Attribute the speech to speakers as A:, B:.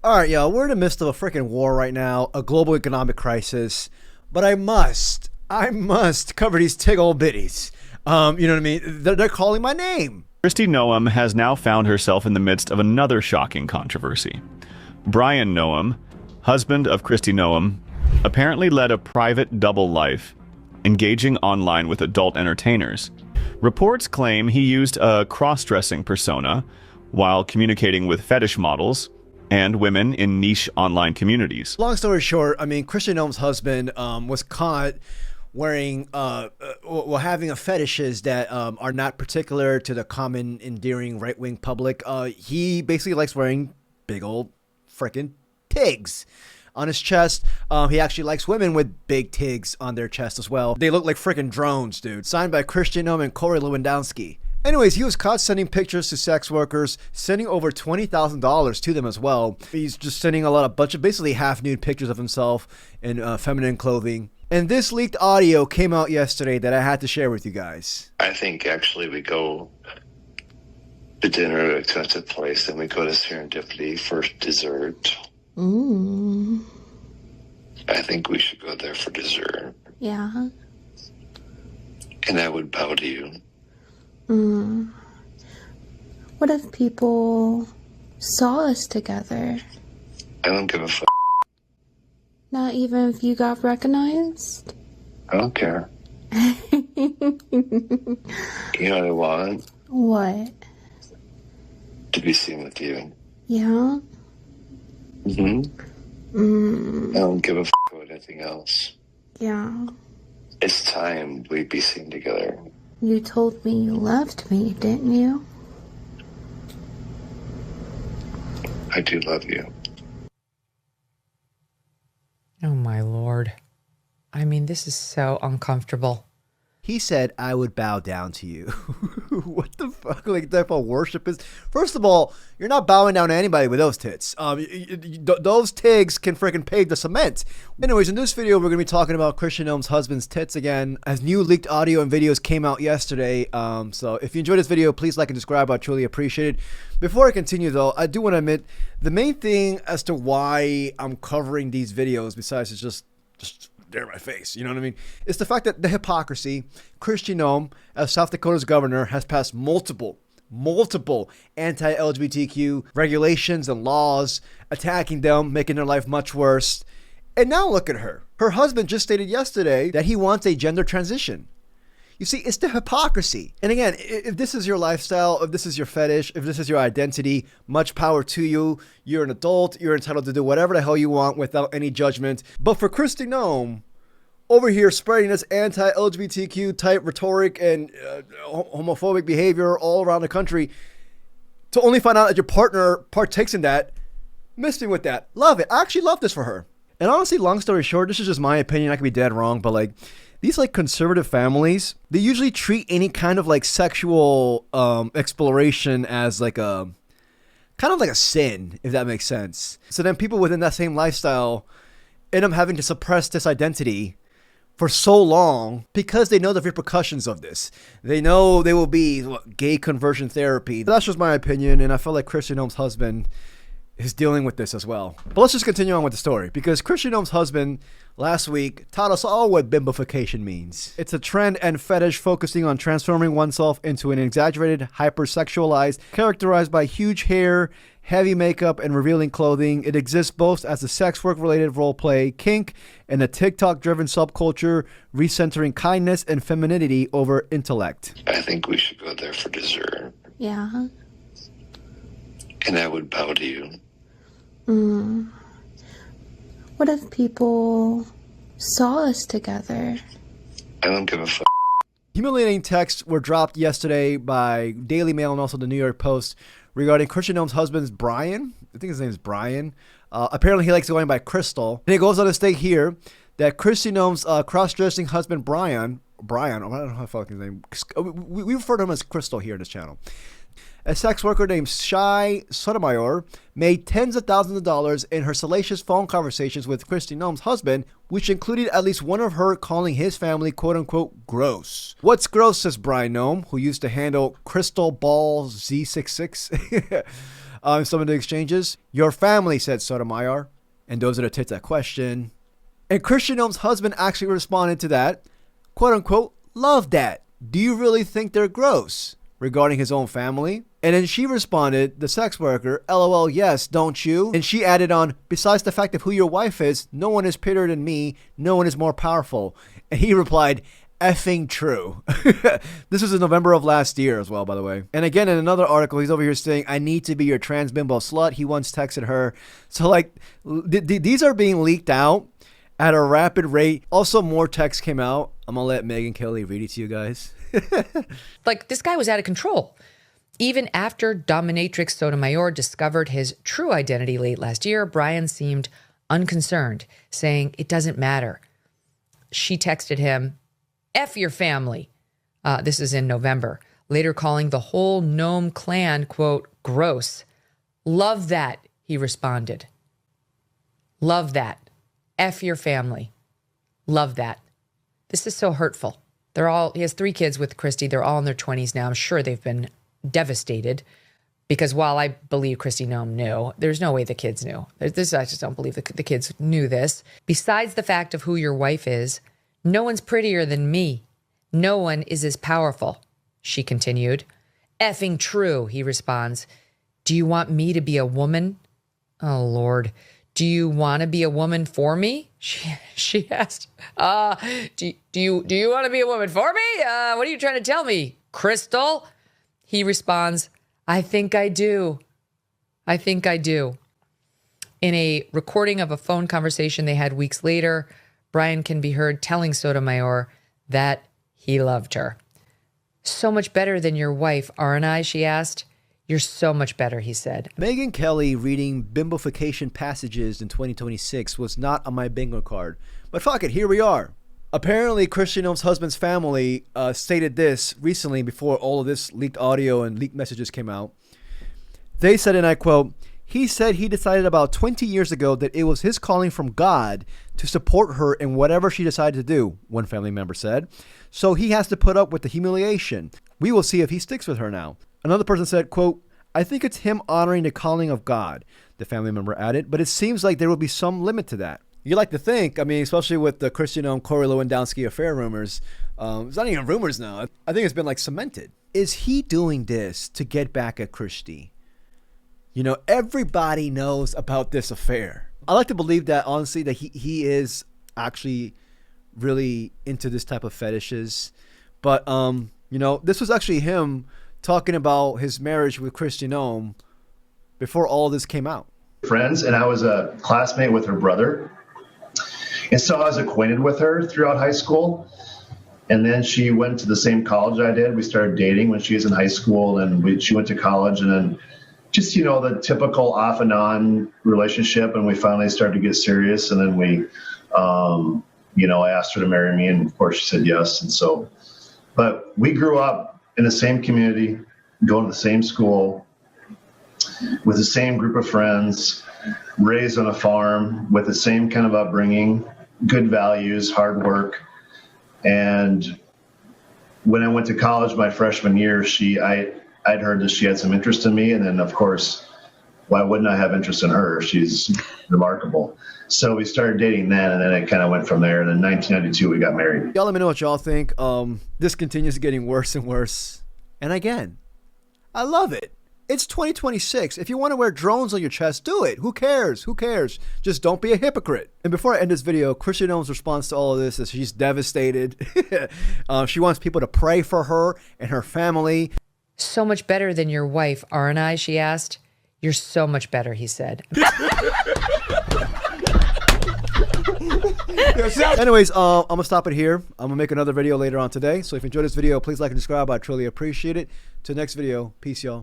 A: All right, yo, we're in the midst of a freaking war right now, a global economic crisis, but I must cover these tig old biddies. You know what I mean? They're calling my name.
B: Kristi Noem has now found herself in the midst of another shocking controversy. Brian Noem, husband of Kristi Noem, apparently led a private double life, engaging online with adult entertainers. Reports claim he used a cross-dressing persona while communicating with fetish models and women in niche online communities.
A: Long story short, I mean, Kristi Noem's husband was caught wearing, having fetishes that are not particular to the common, endearing right-wing public. He basically likes wearing big old freaking tigs on his chest. He actually likes women with big tigs on their chest as well. They look like freaking drones, dude. Signed by Kristi Noem and Corey Lewandowski. Anyways, he was caught sending pictures to sex workers, sending over $20,000 to them as well. He's just sending a bunch of basically half-nude pictures of himself in feminine clothing. And this leaked audio came out yesterday that I had to share with you guys.
C: I think actually we go to dinner at an expensive place, then we go to Serendipity for dessert.
D: Ooh.
C: I think we should go there for dessert.
D: Yeah.
C: And I would bow to you.
D: What if people saw us together?
C: I don't give a fuck.
D: Not even if you got recognized?
C: I don't care. You know what I want?
D: What?
C: To be seen with you.
D: Yeah?
C: I don't give a fuck about anything else.
D: Yeah.
C: It's time we be seen together.
D: You told me you loved me, didn't you?
C: I do love you.
E: Oh my lord. I mean, this is so uncomfortable.
A: He said, I would bow down to you. What the fuck, like, type of worship is? First of all, you're not bowing down to anybody with those tits. Those tigs can freaking pave the cement. Anyways, in this video, we're going to be talking about Kristi Noem's husband's tits again, as new leaked audio and videos came out yesterday. So if you enjoyed this video, please like and subscribe. I truly appreciate it. Before I continue, though, I do want to admit, the main thing as to why I'm covering these videos, besides it's just there in my face, you know what I mean? It's the fact that the hypocrisy. Kristi Noem, as South Dakota's governor, has passed multiple anti-LGBTQ regulations and laws, attacking them, making their life much worse. And now look at her. Her husband just stated yesterday that he wants a gender transition. You see, it's the hypocrisy. And again, if this is your lifestyle, if this is your fetish, if this is your identity, much power to you. You're an adult. You're entitled to do whatever the hell you want without any judgment. But for Kristi Noem, over here spreading this anti-LGBTQ type rhetoric and homophobic behavior all around the country, to only find out that your partner partakes in that, miss me with that. Love it. I actually love this for her. And honestly, long story short, this is just my opinion. I could be dead wrong, but like, these like conservative families, they usually treat any kind of like sexual exploration as like a kind of like a sin, if that makes sense. So then people within that same lifestyle end up having to suppress this identity for so long because they know the repercussions of this. They know they will be gay conversion therapy. That's just my opinion, and I feel like Kristi Noem's husband is dealing with this as well. But let's just continue on with the story, because Kristi Noem's husband last week taught us all what bimbofication means. It's a trend and fetish focusing on transforming oneself into an exaggerated, hypersexualized, characterized by huge hair, heavy makeup, and revealing clothing. It exists both as a sex work-related role-play kink and a TikTok-driven subculture recentering kindness and femininity over intellect.
C: I think we should go there for dessert.
D: Yeah.
C: And I would bow to you.
D: What if people saw us together?
C: I don't give a fuck.
A: Humiliating texts were dropped yesterday by Daily Mail and also the New York Post regarding Kristi Noem's husband's Brian. I think his name is Brian. Apparently he likes going by Crystal. And it goes on to state here that Kristi Noem's cross-dressing husband Brian, I don't know how to fuck his name. We refer to him as Crystal here in this channel. A sex worker named Shai Sotomayor made tens of thousands of dollars in her salacious phone conversations with Kristi Noem's husband, which included at least one of her calling his family quote-unquote gross. What's gross, says Brian Noem, who used to handle Crystal Ball Z66. Some of the exchanges. Your family, said Sotomayor. And those are the tits that question. And Kristi Noem's husband actually responded to that. Quote unquote, love that. Do you really think they're gross? Regarding his own family. And then she responded, the sex worker, LOL, yes, don't you? And she added on, besides the fact of who your wife is, no one is prettier than me. No one is more powerful. And he replied, effing true. This was in November of last year as well, by the way. And again, in another article, he's over here saying, I need to be your trans bimbo slut. He once texted her. So like, these are being leaked out at a rapid rate. Also, more texts came out. I'm going to let Megyn Kelly read it to you guys.
E: Like, this guy was out of control. Even after dominatrix Sotomayor discovered his true identity late last year, Brian seemed unconcerned, saying, it doesn't matter. She texted him, F your family. This is in November. Later calling the whole Noem clan, quote, gross. Love that, he responded. Love that. F your family. Love that. This is so hurtful. He has 3 kids with Kristi. They're all in their 20s now. I'm sure they've been devastated because while I believe Kristi Noem knew, there's no way the kids knew. I just don't believe the kids knew this. Besides the fact of who your wife is, no one's prettier than me. No one is as powerful, she continued. Effing true, he responds. Do you want me to be a woman? Oh, Lord. Do you want to be a woman for me? She asked. Do you want to be a woman for me? What are you trying to tell me, Crystal? He responds, I think I do. I think I do. In a recording of a phone conversation they had weeks later, Brian can be heard telling Sotomayor that he loved her. So much better than your wife, aren't I? She asked. You're so much better, he said.
A: Megyn Kelly reading Bimbofication passages in 2026 was not on my bingo card. But fuck it, here we are. Apparently, Kristi Noem's husband's family stated this recently before all of this leaked audio and leaked messages came out. They said, and I quote, he said he decided about 20 years ago that it was his calling from God to support her in whatever she decided to do, one family member said. So he has to put up with the humiliation. We will see if he sticks with her now. Another person said, quote, I think it's him honoring the calling of God, the family member added, but it seems like there will be some limit to that. You like to think, I mean, especially with the Kristi Noem, Corey Lewandowski affair rumors, it's not even rumors now. I think it's been like cemented. Is he doing this to get back at Kristi? You know, everybody knows about this affair. I like to believe that, honestly, that he is actually really into this type of fetishes. But, you know, this was actually him talking about his marriage with Kristi Noem before all this came out.
C: Friends, and I was a classmate with her brother. And so I was acquainted with her throughout high school. And then she went to the same college I did. We started dating when she was in high school, and she went to college, and then just, you know, the typical off and on relationship. And we finally started to get serious. And then we, you know, I asked her to marry me, and of course she said yes. And so, but we grew up in the same community, going to the same school, with the same group of friends, raised on a farm with the same kind of upbringing, good values, hard work. And when I went to college my freshman year, I'd heard that she had some interest in me. And then, of course, why wouldn't I have interest in her? She's remarkable. So we started dating then, and then it kind of went from there. And in 1992, we got married.
A: Y'all let me know what y'all think. This continues getting worse and worse. And again, I love it. It's 2026. If you want to wear drones on your chest, do it. Who cares? Who cares? Just don't be a hypocrite. And before I end this video, Kristi Noem's response to all of this is she's devastated. She wants people to pray for her and her family.
E: So much better than your wife, aren't I? She asked. You're so much better, he said.
A: Anyways, I'm gonna stop it here. I'm gonna make another video later on today. So if you enjoyed this video, please like and subscribe. I truly appreciate it. Till next video, peace, y'all.